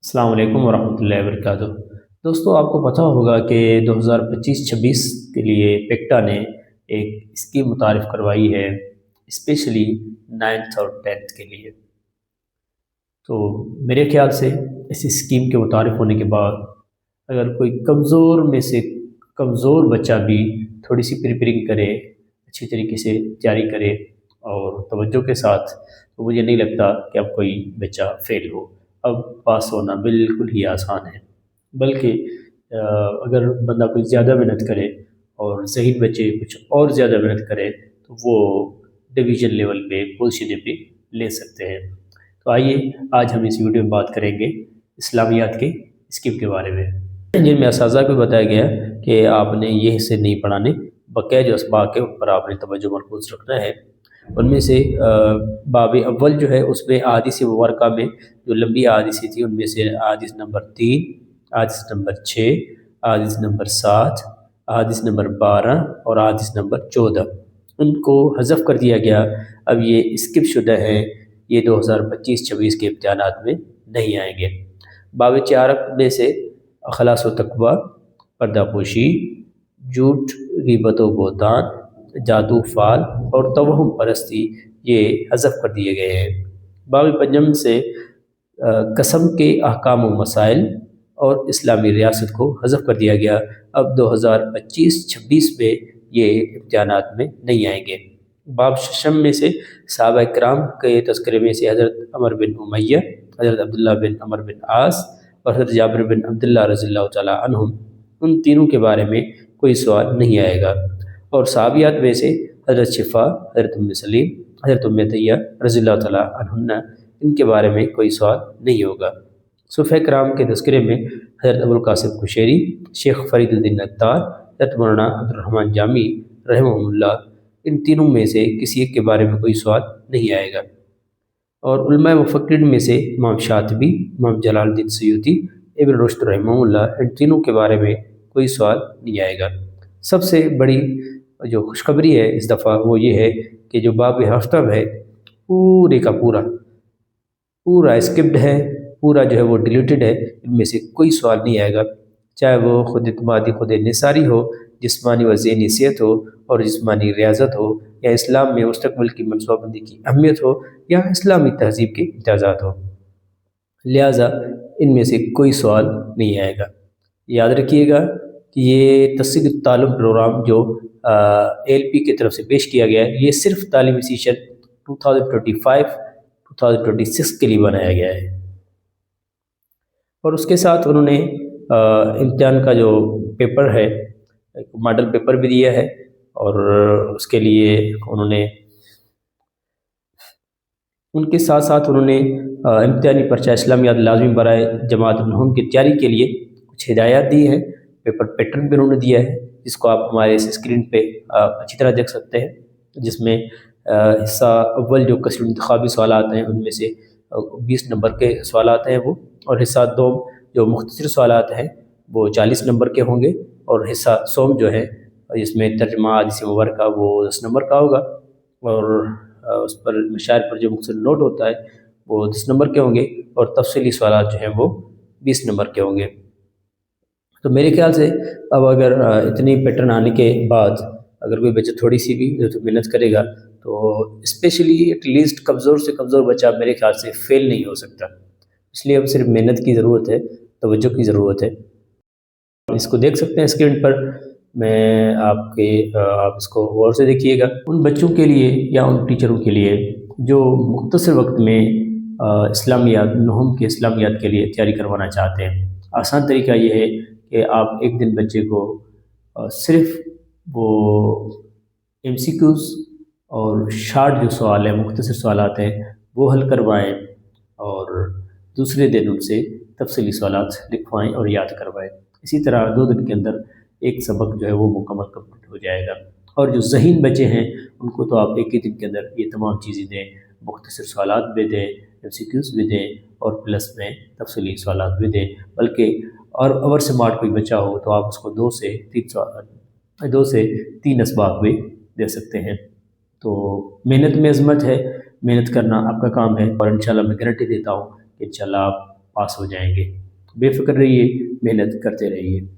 السلام علیکم ورحمۃ اللہ وبرکاتہ۔ دوستو، آپ کو پتہ ہوگا کہ 2025-26 کے لیے پیکٹا نے ایک اسکیم متعارف کروائی ہے، اسپیشلی 9th اور 10th کے لیے۔ تو میرے خیال سے اس اسکیم کے متعارف ہونے کے بعد اگر کوئی کمزور میں سے کمزور بچہ بھی تھوڑی سی پریپیرنگ کرے، اچھی طریقے سے تیاری کرے اور توجہ کے ساتھ، تو مجھے نہیں لگتا کہ اب کوئی بچہ فیل ہو۔ اب پاس ہونا بالکل ہی آسان ہے، بلکہ اگر بندہ کچھ زیادہ محنت کرے اور ذہین بچے کچھ اور زیادہ محنت کرے تو وہ ڈویژن لیول پہ پوزیشن بھی لے سکتے ہیں۔ تو آئیے آج ہم اس ویڈیو میں بات کریں گے اسلامیات کے اسکیم کے بارے میں، جن میں اساتذہ کو بتایا گیا کہ آپ نے یہ حصے نہیں پڑھانے، بقیہ جو اسباق ہے ان پر آپ نے توجہ مرکوز رکھنا ہے۔ ان میں سے باب اول جو ہے اس میں احادیث مبارکہ میں جو لمبی احادیث تھی، ان میں سے احادیث نمبر 3، احادیث نمبر 6، احادیث نمبر 7، احادیث نمبر 12 اور احادیث نمبر 14 ان کو حذف کر دیا گیا۔ اب یہ اسکپ شدہ ہے، یہ 2025-26 کے امتحانات میں نہیں آئیں گے۔ باب 4 میں سے اخلاص و تقویٰ، پردہ پوشی، جھوٹ، غیبت و بہتان، جادو فال اور توہم پرستی یہ حذف کر دیے گئے ہیں۔ باب 5 سے قسم کے احکام و مسائل اور اسلامی ریاست کو حذف کر دیا گیا۔ اب 2025-26 میں یہ امتحانات میں نہیں آئیں گے۔ باب 6 میں سے صحابہ کرام کے تذکرے میں سے حضرت عمر بن امیہ، حضرت عبداللہ بن عمر بن عاص اور حضرت جابر بن عبداللہ رضی اللہ تعالی عنہم، ان تینوں کے بارے میں کوئی سوال نہیں آئے گا۔ اور صحابیات میں سے حضرت شفا، حضرت ام سلیم، حضرت ام عطیہ رضی اللہ تعالی عنہن، ان کے بارے میں کوئی سوال نہیں ہوگا۔ صوفہ کرام کے تذکرے میں حضرت ابوالقاسم قشیری، شیخ فرید الدین عطار، حضرت مولانا عبدالرحمن جامی رحمہ اللہ، ان تینوں میں سے کسی ایک کے بارے میں کوئی سوال نہیں آئے گا۔ اور علماء مفکرین میں سے امام شاطبی، امام جلال الدین سیوطی، ابن رشد رحمہ اللہ، ان تینوں کے بارے میں کوئی سوال نہیں آئے گا۔ سب سے بڑی جو خوشخبری ہے اس دفعہ وہ یہ ہے کہ جو باب ہفتہ ہے پورے کا پورا اسکپڈ ہے، پورا جو ہے وہ ڈیلیٹڈ ہے، ان میں سے کوئی سوال نہیں آئے گا، چاہے وہ خود اعتمادی خود انحصاری ہو، جسمانی و ذہنی صحت ہو اور جسمانی ریاضت ہو، یا اسلام میں مستقبل کی منصوبہ بندی کی اہمیت ہو، یا اسلامی تہذیب کے امتیازات ہو، لہٰذا ان میں سے کوئی سوال نہیں آئے گا۔ یاد رکھیے گا کہ یہ تصحیح التعلم پروگرام جو ALP کی طرف سے پیش کیا گیا ہے، یہ صرف تعلیمی سیشن 2025-2026 کے لیے بنایا گیا ہے، اور اس کے ساتھ انہوں نے امتحان کا جو پیپر ہے، ماڈل پیپر بھی دیا ہے، اور اس کے لیے انہوں نے ان کے ساتھ ساتھ انہوں نے امتحانی پرچہ اسلامیات لازمی برائے جماعت النحوم کی تیاری کے لیے کچھ ہدایات دی ہیں، پیپر پیٹرن بھی انہوں نے دیا ہے، جس کو آپ ہمارے اس اسکرین پہ اچھی طرح دیکھ سکتے ہیں، جس میں حصہ اول جو کثیر انتخابی سوالات ہیں ان میں سے 20 نمبر کے سوالات ہیں وہ، اور حصہ دوم جو مختصر سوالات ہیں وہ 40 نمبر کے ہوں گے، اور حصہ سوم جو ہے جس میں ترجمہ حدیث مبارکہ وہ 10 نمبر کا ہوگا، اور اس پر مشاعر پر جو مختصر نوٹ ہوتا ہے وہ 10 نمبر کے ہوں گے، اور تفصیلی سوالات جو ہیں وہ 20 نمبر کے ہوں گے۔ تو میرے خیال سے اب اگر اتنی پیٹرن آنے کے بعد اگر کوئی بچہ تھوڑی سی بھی محنت کرے گا تو اسپیشلی ایٹ لیسٹ کمزور سے کمزور بچہ میرے خیال سے فیل نہیں ہو سکتا۔ اس لیے اب صرف محنت کی ضرورت ہے، توجہ کی ضرورت ہے۔ اس کو دیکھ سکتے ہیں اسکرین پر، میں آپ اس کو غور سے دیکھیے گا۔ ان بچوں کے لیے یا ان ٹیچروں کے لیے جو مختصر وقت میں اسلامیات نحوم کے اسلامیات کے لیے تیاری کروانا چاہتے ہیں، آسان طریقہ یہ ہے کہ آپ ایک دن بچے کو صرف وہ MCQs اور شارٹ جو سوال ہیں، مختصر سوالات ہیں وہ حل کروائیں، اور دوسرے دن ان سے تفصیلی سوالات لکھوائیں اور یاد کروائیں۔ اسی طرح 2 دن کے اندر ایک سبق جو ہے وہ مکمل کمپلیٹ ہو جائے گا۔ اور جو ذہین بچے ہیں ان کو تو آپ ایک ہی دن کے اندر یہ تمام چیزیں دیں، مختصر سوالات بھی دیں، MCQs بھی دیں، اور پلس میں تفصیلی سوالات بھی دیں، بلکہ اور اوور سمارٹ کوئی بچہ ہو تو آپ اس کو 2 سے 3 اسباق بھی دے سکتے ہیں۔ تو محنت میں عظمت ہے، محنت کرنا آپ کا کام ہے، اور انشاءاللہ میں گارنٹی دیتا ہوں کہ انشاءاللہ آپ پاس ہو جائیں گے۔ بے فکر رہیے، محنت کرتے رہیے۔